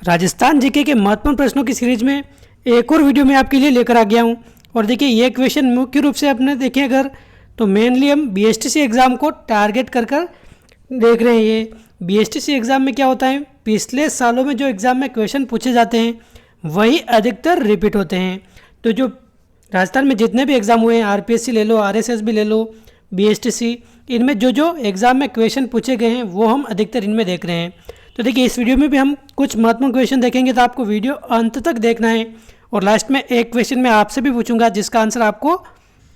Rajasthan GK के महत्वपूर्ण प्रश्नों की सीरीज में एक और वीडियो मैं आपके लिए लेकर आ गया हूं। और देखिए ये क्वेश्चन मुख्य रूप से अपने देखें अगर तो मेनली हम बीएसटीसी एग्ज़ाम को टारगेट कर देख रहे हैं। ये बीएसटीसी एग्ज़ाम में क्या होता है, पिछले सालों में जो एग्ज़ाम में क्वेश्चन पूछे जाते हैं वही अधिकतर रिपीट होते हैं। तो जो राजस्थान में जितने भी एग्ज़ाम हुए हैं, आरपीएससी ले लो, आरएसएस भी ले लो, बीएसटीसी, इनमें जो एग्ज़ाम में क्वेश्चन पूछे गए हैं वो हम अधिकतर इनमें देख रहे हैं। तो देखिए इस वीडियो में भी हम कुछ महत्वपूर्ण क्वेश्चन देखेंगे, तो आपको वीडियो अंत तक देखना है। और लास्ट में एक क्वेश्चन मैं आपसे भी पूछूंगा जिसका आंसर आपको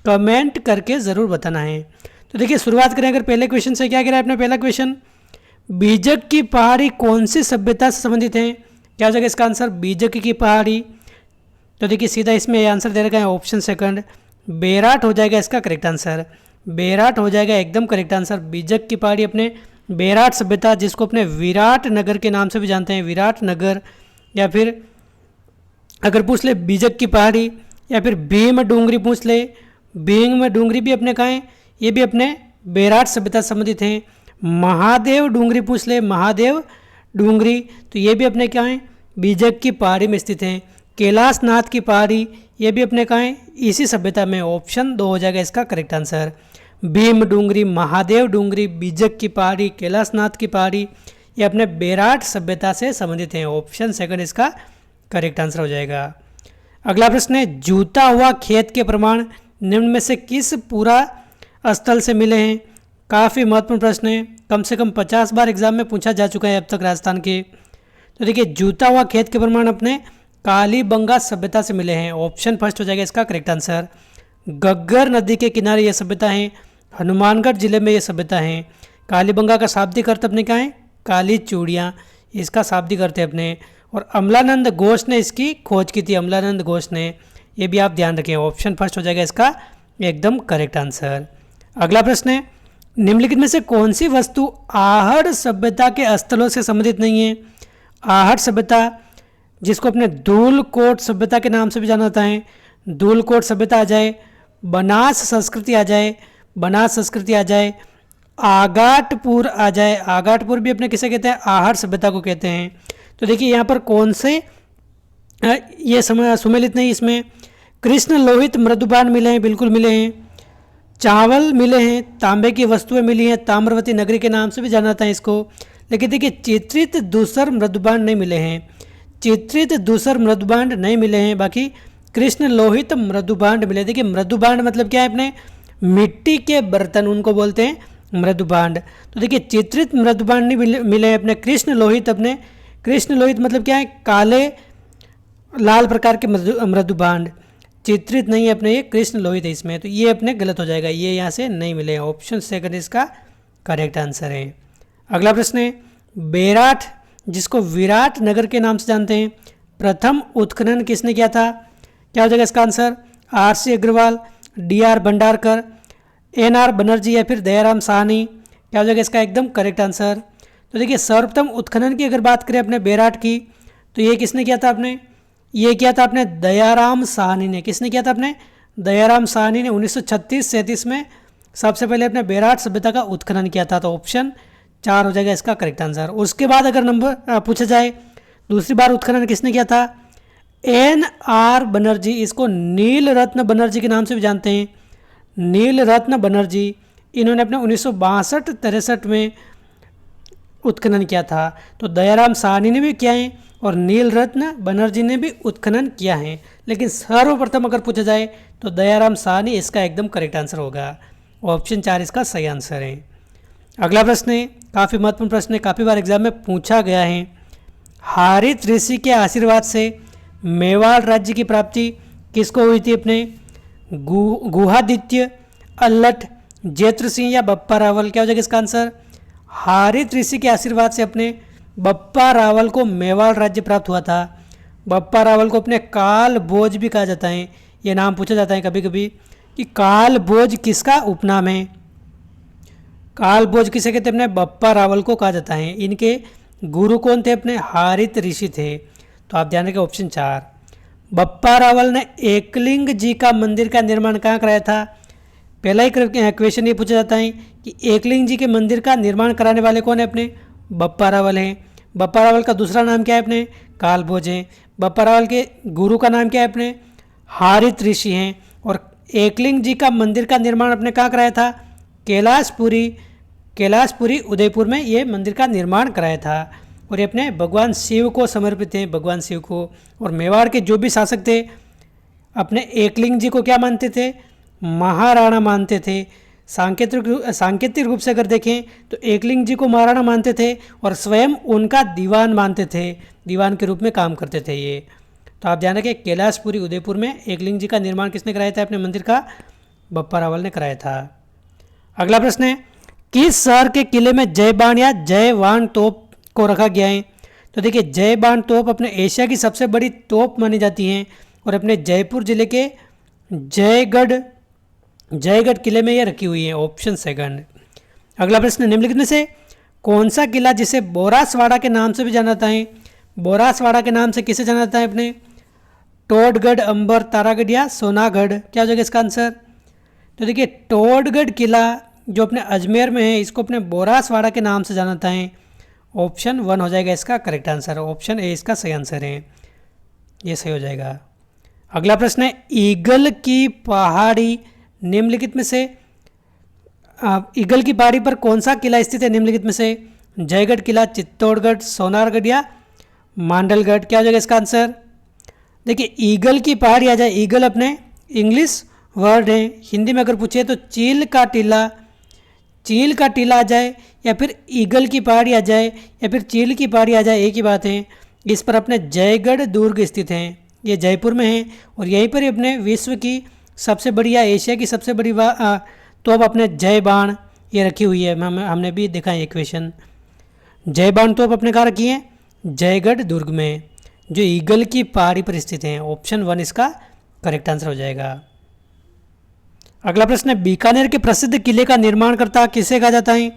कमेंट करके ज़रूर बताना है। तो देखिए शुरुआत करें अगर पहले क्वेश्चन से। क्या कह रहा है अपना पहला क्वेश्चन, बीजक की पहाड़ी कौन सी सभ्यता से संबंधित है? क्या हो जाएगा इसका आंसर, बीजक की पहाड़ी। तो देखिए सीधा इसमें आंसर दे रखा है ऑप्शन सेकंड, बेराट हो जाएगा इसका करेक्ट आंसर। बेराट हो जाएगा एकदम करेक्ट आंसर। बीजक की पहाड़ी अपने बेराट सभ्यता, जिसको अपने विराट नगर के नाम से भी जानते हैं, विराट नगर, या फिर अगर पूछ ले बीजक की पहाड़ी, या फिर भीम डूंगरी पूछ ले, भीम डूंगरी भी अपने कहाँ हैं, ये भी अपने बेराट सभ्यता से संबंधित हैं। महादेव डूंगरी पूछ ले, महादेव डूंगरी, तो ये भी अपने क्या हैं, बीजक की पहाड़ी में स्थित हैं। कैलाश नाथ की पहाड़ी, ये भी अपने कहाँ हैं, इसी सभ्यता में। ऑप्शन 2 हो जाएगा इसका करेक्ट आंसर। भीम डूंगरी, महादेव डूंगरी, बीजक की पहाड़ी, कैलाश नाथ की पहाड़ी, ये अपने बेराट सभ्यता से संबंधित हैं। ऑप्शन सेकंड इसका करेक्ट आंसर हो जाएगा। अगला प्रश्न है, जूता हुआ खेत के प्रमाण निम्न में से किस पूरा स्थल से मिले हैं? काफ़ी महत्वपूर्ण प्रश्न है, कम से कम 50 बार एग्जाम में पूछा जा चुका है अब तक राजस्थान के। तो देखिए जूता हुआ खेत के प्रमाण अपने कालीबंगा सभ्यता से मिले हैं। ऑप्शन फर्स्ट हो जाएगा इसका करेक्ट आंसर। घग्गर नदी के किनारे ये सभ्यता है, हनुमानगढ़ जिले में ये सभ्यता है। कालीबंगा का शाब्दिक अर्थ अपने क्या है, काली चूड़ियाँ, इसका शाब्दिक अर्थ है अपने। और अमलानंद घोष ने इसकी खोज की थी, अमलानंद घोष ने, ये भी आप ध्यान रखें। ऑप्शन फर्स्ट हो जाएगा इसका एकदम करेक्ट आंसर। अगला प्रश्न है, निम्नलिखित में से कौन सी वस्तु आहड़ सभ्यता के स्थलों से संबंधित नहीं है? आहड़ सभ्यता, जिसको अपने धूलकोट सभ्यता के नाम से भी जाना जाता है, धूलकोट सभ्यता आ जाए, बनास संस्कृति आ जाए, बनास संस्कृति आ जाए, आगाटपुर आ जाए, आगाटपुर भी अपने किसे कहते हैं, आहड़ सभ्यता को कहते हैं। तो देखिए यहाँ पर कौन से ये सुमेलित नहीं, इसमें कृष्ण लोहित मृदुबान मिले हैं, बिल्कुल मिले हैं। चावल मिले हैं, तांबे की वस्तुएं मिली हैं, ताम्रवती नगरी के नाम से भी जाना जाता है इसको। लेकिन देखिए चित्रित दूसर मृदुबान नहीं मिले हैं, चित्रित दूसर मृदुबांड नहीं मिले हैं, बाकी कृष्ण लोहित मृदुबांड मिले। देखिए मृदुबांड मतलब क्या है, अपने मिट्टी के बर्तन, उनको बोलते हैं मृदुबांड। तो देखिए चित्रित मृदुबांड नहीं मिले हैं अपने कृष्ण लोहित। अपने कृष्ण लोहित मतलब क्या है, काले लाल प्रकार के मृदुबांड, चित्रित नहीं है अपने, ये कृष्ण लोहित है इसमें। तो ये अपने गलत हो जाएगा, ये यहाँ से नहीं मिले। ऑप्शन सेकंड इसका करेक्ट आंसर है। अगला प्रश्न है, बेराट, जिसको विराट नगर के नाम से जानते हैं, प्रथम उत्खनन किसने किया था? क्या हो जाएगा इसका answer, R C. Agarwal, D R. Bhandarkar, N R. Banerjee, या फिर दयाराम साहनी। क्या हो जाएगा इसका एकदम करेक्ट आंसर। तो देखिए सर्वप्रथम उत्खनन की अगर बात करें अपने बेराट की, तो ये किसने किया था अपने, ये किया था अपने दयाराम साहनी ने। किसने किया था अपने, दयाराम साहनी ने 1936-37 में सबसे पहले अपने बेराट सभ्यता का उत्खनन किया था। तो ऑप्शन 4 हो जाएगा इसका करेक्ट आंसर। उसके बाद अगर नंबर पूछा जाए दूसरी बार उत्खनन किसने किया था, एन.आर. बनर्जी, इसको नील रत्न बनर्जी के नाम से भी जानते हैं, नील रत्न बनर्जी। इन्होंने अपने 1962-63 में उत्खनन किया था। तो दयाराम साहनी ने भी किया है और नील रत्न बनर्जी ने भी उत्खनन किया है, लेकिन सर्वप्रथम अगर पूछा जाए तो दयाराम साहनी इसका एकदम करेक्ट आंसर होगा। ऑप्शन 4 इसका सही आंसर है। अगला प्रश्न है, काफ़ी महत्वपूर्ण प्रश्न है, काफ़ी बार एग्जाम में पूछा गया है। हारित ऋषि के आशीर्वाद से मेवाड़ राज्य की प्राप्ति किसको हुई थी? अपने गुहादित्य, अल्लट, जेत्र सिंह या बप्पा रावल। क्या हो जाएगा इसका आंसर, हारित ऋषि के आशीर्वाद से अपने बप्पा रावल को मेवाड़ राज्य प्राप्त हुआ था। बप्पा रावल को अपने काल भोज भी कहा जाता है, ये नाम पूछा जाता है कभी कभी कि काल भोज किसका उपनाम है। काल भोज किसे कहते हैं, अपने बप्पा रावल को कहा जाता है। इनके गुरु कौन थे, अपने हारित ऋषि थे। तो आप ध्यान रखें ऑप्शन 4। बप्पा रावल ने एकलिंग जी का मंदिर का निर्माण कहाँ कराया था? पहला ही क्वेश्चन ये पूछा जाता है कि एकलिंग जी के मंदिर का निर्माण कराने वाले कौन है, अपने बप्पा रावल हैं। बप्पा रावल का दूसरा नाम क्या है अपने, कालभोज है। बप्पा रावल के गुरु का नाम क्या है अपने, हारित ऋषि हैं। और एकलिंग जी का मंदिर का निर्माण अपने कहाँ कराया था, कैलाशपुरी उदयपुर में ये मंदिर का निर्माण कराया था। और ये अपने भगवान शिव को समर्पित हैं, भगवान शिव को। और मेवाड़ के जो भी शासक थे अपने एकलिंग जी को क्या मानते थे, महाराणा मानते थे। सांकेतिक रूप से अगर देखें तो एकलिंग जी को महाराणा मानते थे और स्वयं उनका दीवान मानते थे, दीवान के रूप में काम करते थे ये। तो आप ध्यान रखें, कैलाशपुरी उदयपुर में एकलिंग जी का निर्माण किसने कराया था अपने मंदिर का, बप्पा रावल ने कराया था। अगला प्रश्न है, किस शहर के किले में जय बाण या जय वाण तोप को रखा गया है। तो देखिए, जय बाण तोप अपने एशिया की सबसे बड़ी तोप मानी जाती हैं और अपने जयपुर जिले के जयगढ़ किले में यह रखी हुई है, ऑप्शन सेकंड। अगला प्रश्न, निम्नलिखित में से कौन सा किला जिसे बोरासवाड़ा के नाम से भी जाना जाता है, बोरासवाड़ा के नाम से किसे जाना जाता है अपने, टोडगढ़, अंबर, तारागढ़ या सोनागढ़, क्या हो जाएगा इसका आंसर। तो देखिए, टोडगढ़ किला जो अपने अजमेर में है इसको अपने बोरासवाड़ा के नाम से जाना जाता है, ऑप्शन 1 हो जाएगा इसका करेक्ट आंसर, ऑप्शन ए इसका सही आंसर है, ये सही हो जाएगा। अगला प्रश्न है, ईगल की पहाड़ी निम्नलिखित में से ईगल की पहाड़ी पर कौन सा किला स्थित है निम्नलिखित में से, जयगढ़ किला, चित्तौड़गढ़, सोनारगढ़ या मांडलगढ़, क्या हो जाएगा इसका आंसर। देखिए, ईगल की पहाड़ी आ जाए, ईगल अपने इंग्लिश वर्ड है, हिंदी में अगर पूछे तो चील का टीला आ जाए या फिर ईगल की पहाड़ी आ जाए या फिर चील की पहाड़ी आ जाए, एक ही बात है। इस पर अपने जयगढ़ दुर्ग स्थित हैं, ये जयपुर में है और यहीं पर ही अपने विश्व की सबसे बड़ी या एशिया की सबसे बड़ी तो अब अपने जय बाण ये रखी हुई है, हमने भी देखा है इक्वेशन। जय बाण तो अब अपने कहाँ रखी है, जयगढ़ दुर्ग में, जो ईगल की पहाड़ी पर स्थित हैं, ऑप्शन 1 इसका करेक्ट आंसर हो जाएगा। अगला प्रश्न है, बीकानेर के प्रसिद्ध किले का निर्माणकर्ता किसे कहा जाता है।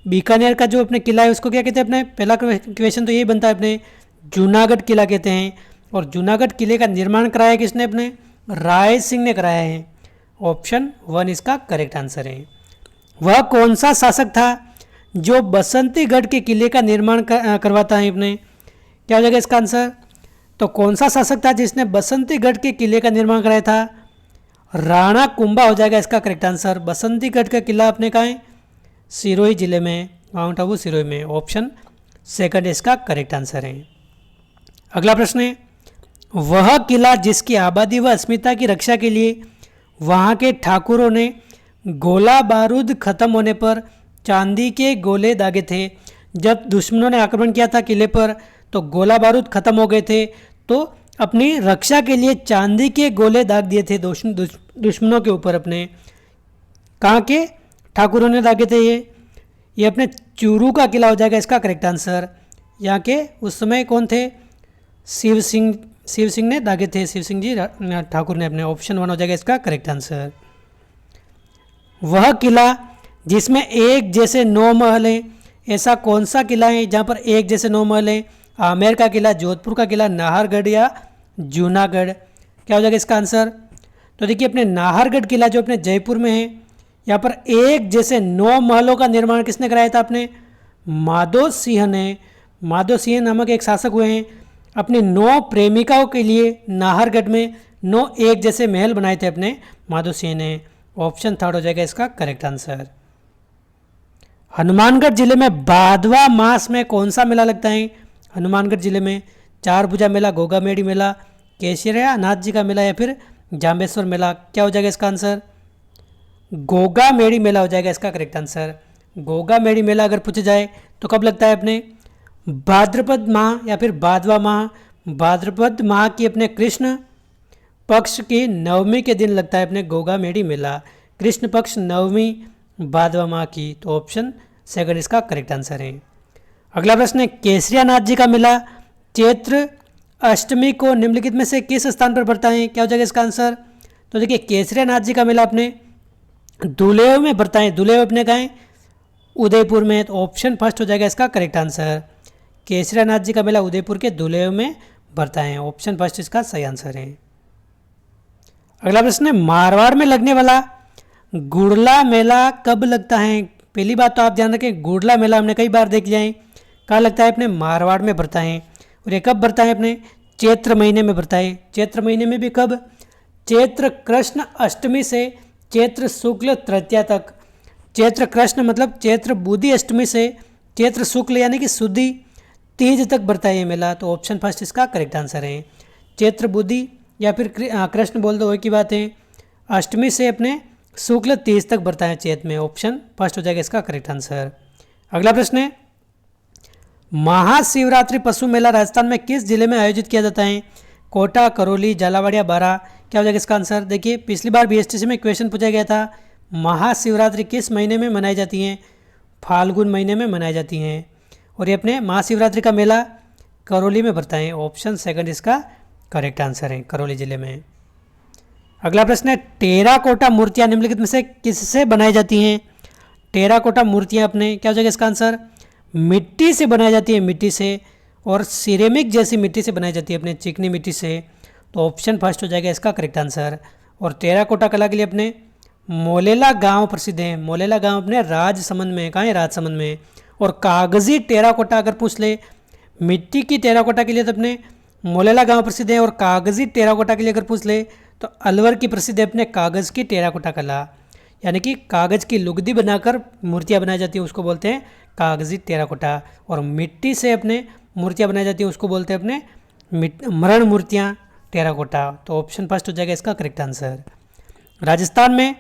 बीकानेर का जो अपने किला है उसको क्या कहते हैं अपने, पहला क्वेश्चन तो यही बनता है अपने, जूनागढ़ किला कहते हैं। और जूनागढ़ किले का निर्माण कराया किसने अपने, राय सिंह ने कराया है, ऑप्शन 1 इसका करेक्ट आंसर है। वह कौन सा शासक था जो बसंतीगढ़ के किले का निर्माण करवाता है अपने, क्या हो जाएगा इसका आंसर। तो कौन सा शासक था जिसने बसंतीगढ़ के किले का निर्माण कराया था, राणा कुंभा हो जाएगा इसका करेक्ट आंसर। बसंतीगढ़ का किला अपने कहाँ है, सिरोही जिले में, माउंट आबू सिरोही में, ऑप्शन सेकंड इसका करेक्ट आंसर है। अगला प्रश्न है, वह किला जिसकी आबादी व अस्मिता की रक्षा के लिए वहाँ के ठाकुरों ने गोला बारूद खत्म होने पर चांदी के गोले दागे थे। जब दुश्मनों ने आक्रमण किया था किले पर तो गोला बारूद खत्म हो गए थे, तो अपनी रक्षा के लिए चांदी के गोले दाग दिए थे दुश्मनों के ऊपर अपने। कहाँ के ठाकुरों ने दागे थे ये अपने चूरू का किला हो जाएगा इसका करेक्ट आंसर। यहाँ के उस समय कौन थे, शिव सिंह ने दागे थे, शिव सिंह जी ठाकुर ने अपने, ऑप्शन 1 हो जाएगा इसका करेक्ट आंसर। वह किला जिसमें एक जैसे 9 महल हैं, ऐसा कौन सा किला है जहाँ पर एक जैसे 9 महल हैं, आमेर का किला, जोधपुर का किला, नाहरगढ़ या जूनागढ़, क्या हो जाएगा इसका आंसर। तो देखिए, अपने नाहरगढ़ किला जो अपने जयपुर में है, यहाँ पर एक जैसे 9 महलों का निर्माण किसने कराया था अपने, माधो सिंह ने। माधो सिंह नामक एक शासक हुए हैं, अपनी 9 प्रेमिकाओं के लिए नाहरगढ़ में 9 एक जैसे महल बनाए थे अपने माधो सिंह ने, ऑप्शन 3 हो जाएगा इसका करेक्ट आंसर। हनुमानगढ़ जिले में भादवा मास में कौन सा मेला लगता है। हनुमानगढ़ जिले में चार भुजा मेला, गोगा मेड़ी मेला, केशरिया नाथ जी का मेला या फिर जाम्बेश्वर मेला, क्या हो जाएगा इसका आंसर। गोगा मेड़ी मेला हो जाएगा इसका करेक्ट आंसर। गोगा मेड़ी मेला अगर पूछा जाए तो कब लगता है अपने, भाद्रपद माह या फिर भादवा माह, भाद्रपद माह की अपने कृष्ण पक्ष की नवमी के दिन लगता है अपने गोगा मेड़ी मेला, कृष्ण पक्ष नवमी भादवा माह की, तो ऑप्शन सेकंड इसका करेक्ट आंसर है। अगला प्रश्न है, केसरिया नाथ जी का मेला चैत्र अष्टमी को निम्नलिखित में से किस स्थान पर पड़ता है, क्या हो जाएगा इसका आंसर। तो देखिए, केसरिया नाथ जी का मेला अपने दुलेव में पड़ता है, दुलेव अपने कहाँ है, उदयपुर में, तो ऑप्शन फर्स्ट हो जाएगा इसका करेक्ट आंसर। केसरिया नाथ जी का मेला उदयपुर के दुलेव में पड़ता है, ऑप्शन फर्स्ट इसका सही आंसर है। अगला प्रश्न है, मारवाड़ में लगने वाला गुड़ला मेला कब लगता है। पहली बात तो आप ध्यान रखें, गुड़ला मेला हमने कई बार देख लिया है, कहाँ लगता है? अपने मारवाड़ में भरता है। और ये कब भरता है? अपने चैत्र महीने में भरता है। चैत्र महीने में भी कब? चैत्र कृष्ण अष्टमी से चैत्र शुक्ल तृतीया तक। चैत्र कृष्ण मतलब चैत्र बुद्धि अष्टमी से चैत्र शुक्ल यानी कि शुद्धि तीज तक भरता है ये मेला। तो ऑप्शन फर्स्ट इसका करेक्ट आंसर है। चैत्र बुद्धि या फिर कृष्ण बोल दो, वही की बात है। अष्टमी से अपने शुक्ल तीज तक भरता है चैत में। ऑप्शन फर्स्ट हो जाएगा इसका करेक्ट आंसर। अगला प्रश्न है, महाशिवरात्रि पशु मेला राजस्थान में किस जिले में आयोजित किया जाता है? कोटा, करौली, झालावाड़ या बारां? क्या हो जाएगा इसका आंसर? देखिए पिछली बार बीएसटीसी में क्वेश्चन पूछा गया था, महाशिवरात्रि किस महीने में मनाई जाती हैं? फाल्गुन महीने में मनाई जाती हैं। और ये अपने महाशिवरात्रि का मेला करौली में भरता है। ऑप्शन सेकंड इसका करेक्ट आंसर है, करौली जिले में। अगला प्रश्न है, टेराकोटा मूर्तियाँ निम्नलिखित में से किससे बनाई जाती हैं? टेराकोटा मूर्तियाँ अपने क्या हो जाएगा इसका आंसर? मिट्टी से बनाई जाती है, मिट्टी से। और सिरेमिक जैसी मिट्टी से बनाई जाती है, अपने चिकनी मिट्टी से। तो ऑप्शन फर्स्ट हो जाएगा इसका करेक्ट आंसर। और टेराकोटा कला के लिए अपने मोलेला गांव प्रसिद्ध है। मोलेला गांव अपने राजसमंद में, कहाँ है? राजसमंद में। और कागजी टेराकोटा अगर पूछ ले, मिट्टी की टेराकोटा के लिए तो अपने मोलेला गांव प्रसिद्ध है। और कागजी टेराकोटा के लिए अगर पूछ ले तो अलवर की प्रसिद्ध है अपने कागज़ की टेराकोटा कला, यानी कि कागज़ की लुगदी बनाकर मूर्तियाँ बनाई जाती है, उसको बोलते हैं कागजी टेराकोटा। और मिट्टी से अपने मूर्तियाँ बनाई जाती है, उसको बोलते हैं अपने मरण मूर्तियाँ टेराकोटा। तो ऑप्शन फर्स्ट हो जाएगा इसका करेक्ट आंसर। राजस्थान में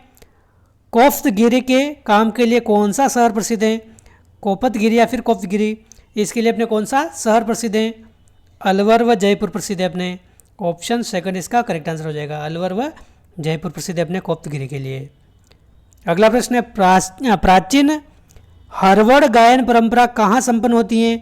कोफ्तगिरी के काम के लिए कौन सा शहर प्रसिद्ध है? कोपतगिरी या फिर कोफ्तगिरी? इसके लिए अपने कौन सा शहर प्रसिद्ध है? अलवर व जयपुर प्रसिद्ध है अपने। ऑप्शन सेकंड इसका करेक्ट आंसर हो जाएगा, अलवर व जयपुर प्रसिद्ध है अपने कोफ्तगिरी के लिए। अगला प्रश्न है, प्राचीन हरवड़ गायन परंपरा कहाँ संपन्न होती है?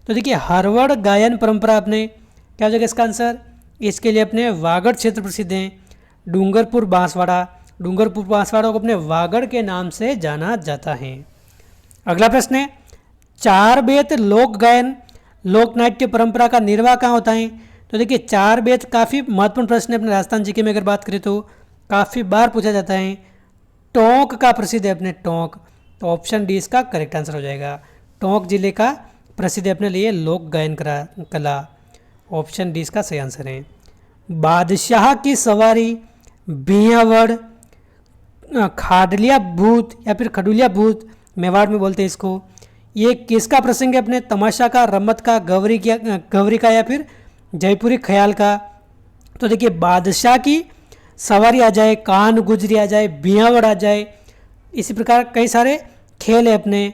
तो देखिए हरवड़ गायन परंपरा अपने क्या हो जाएगा इसका आंसर? इसके लिए अपने वागड़ क्षेत्र प्रसिद्ध हैं। डूंगरपुर बांसवाड़ा, डूंगरपुर बांसवाड़ा को अपने वागड़ के नाम से जाना जाता है। अगला प्रश्न है, चार बेत लोक गायन लोक नाट्य परंपरा का निर्वाह कहाँ होता है? तो देखिए चार बेत काफ़ी महत्वपूर्ण प्रश्न है अपने राजस्थान जीके में, अगर बात करें तो काफ़ी बार पूछा जाता है। टोंक का प्रसिद्ध है अपने टोंक। तो ऑप्शन डी इसका करेक्ट आंसर हो जाएगा। टोंक जिले का प्रसिद्ध है अपने लिए लोक गायन कला। ऑप्शन डी इसका सही आंसर है। बादशाह की सवारी, बियावड़, खाडलिया भूत या फिर खडुलिया भूत मेवाड़ में बोलते हैं इसको, ये किसका प्रसंग है? अपने तमाशा का, रमत का, गवरी का या फिर जयपुरी ख्याल का? तो देखिए बादशाह की सवारी आ जाए, कान गुजरी आ जाए, बियावड़ आ जाए, इसी प्रकार कई सारे खेल है अपने,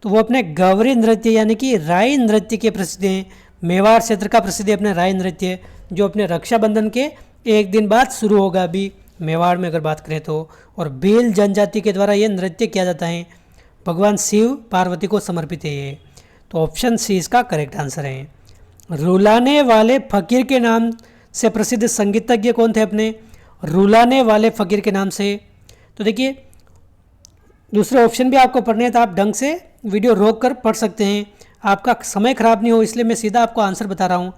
तो वो अपने गवरी नृत्य यानी कि राई नृत्य के प्रसिद्ध हैं। मेवाड़ क्षेत्र का प्रसिद्ध है अपने राई नृत्य, जो अपने रक्षाबंधन के एक दिन बाद शुरू होगा अभी मेवाड़ में अगर बात करें तो। और भील जनजाति के द्वारा ये नृत्य किया जाता है, भगवान शिव पार्वती को समर्पित है ये। तो ऑप्शन सी इसका करेक्ट आंसर है। रुलाने वाले फकीर के नाम से प्रसिद्ध संगीतज्ञ कौन थे अपने? रुलाने वाले फकीर के नाम से। तो देखिए दूसरे ऑप्शन भी आपको पढ़ने हैं तो आप ढंग से वीडियो रोक कर पढ़ सकते हैं, आपका समय खराब नहीं हो, इसलिए मैं सीधा आपको आंसर बता रहा हूँ।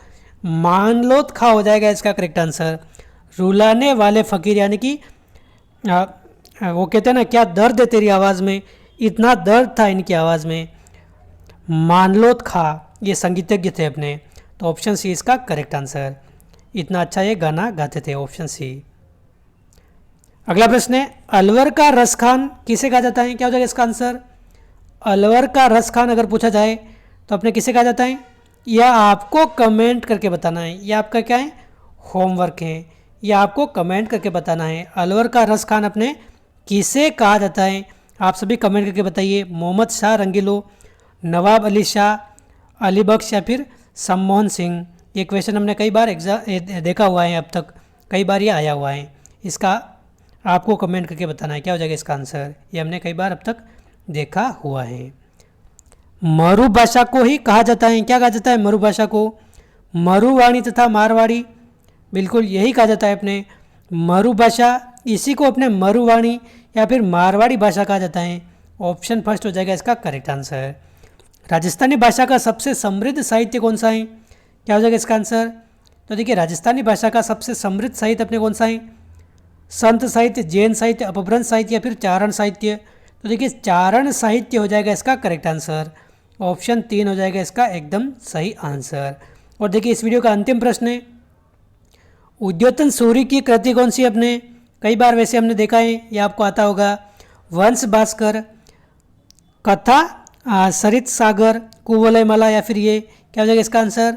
मानलोत खा हो जाएगा इसका करेक्ट आंसर। रुलाने वाले फकीर यानी कि वो कहते हैं ना, क्या दर्द है तेरी आवाज़ में, इतना दर्द था इनकी आवाज़ में। मानलोत खा ये संगीतज्ञ थे अपने। तो ऑप्शन सी इसका करेक्ट आंसर। इतना अच्छा ये गाना गाते थे, ऑप्शन सी। अगला प्रश्न है, अलवर का रसखान किसे कहा जाता है? क्या हो जाएगा इसका आंसर? अलवर का रसखान अगर पूछा जाए तो अपने किसे कहा जाता है? यह आपको कमेंट करके बताना है, यह आपका क्या है? होमवर्क है, यह आपको कमेंट करके बताना है। अलवर का रसखान अपने किसे कहा जाता है? आप सभी कमेंट करके बताइए। मोहम्मद शाह रंगीलो, नवाब अली शाह, अली बख्श या फिर सम्मोहन सिंह? ये क्वेश्चन हमने कई बार देखा हुआ है, अब तक कई बार ये आया हुआ है। इसका आपको कमेंट करके बताना है क्या हो जाएगा इसका आंसर। ये हमने कई बार अब तक देखा हुआ है। मरु भाषा को ही कहा जाता है, क्या कहा जाता है मरु भाषा को? मरुवाणी तथा मारवाड़ी, बिल्कुल यही कहा जाता है अपने मरु भाषा। इसी को अपने मरुवाणी या फिर मारवाड़ी भाषा कहा जाता है। ऑप्शन फर्स्ट हो जाएगा इसका करेक्ट आंसर। राजस्थानी भाषा का सबसे समृद्ध साहित्य कौन सा है? क्या हो जाएगा इसका आंसर? तो देखिए राजस्थानी भाषा का सबसे समृद्ध साहित्य अपने कौन सा है? संत साहित्य, जैन साहित्य, अपभ्रंश साहित्य या फिर चारण साहित्य? तो देखिए चारण साहित्य हो जाएगा इसका करेक्ट आंसर। ऑप्शन 3 हो जाएगा इसका एकदम सही आंसर। और देखिए इस वीडियो का अंतिम प्रश्न है, उद्योतन सूर्य की कृति कौन सी अपने, कई बार वैसे हमने देखा है, ये आपको आता होगा, वंश भास्कर, कथा, सरित सागर, कुवलय माला, या फिर ये क्या हो जाएगा इसका आंसर।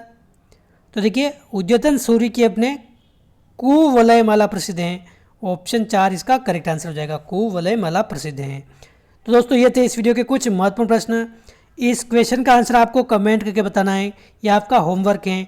तो देखिए उद्योतन सूर्य की अपने कुवलय माला प्रसिद्ध हैं, ऑप्शन 4 इसका करेक्ट आंसर हो जाएगा, कुवलय माला प्रसिद्ध हैं। तो दोस्तों ये थे इस वीडियो के कुछ महत्वपूर्ण प्रश्न। इस क्वेश्चन का आंसर आपको कमेंट करके बताना है, यह आपका होमवर्क है।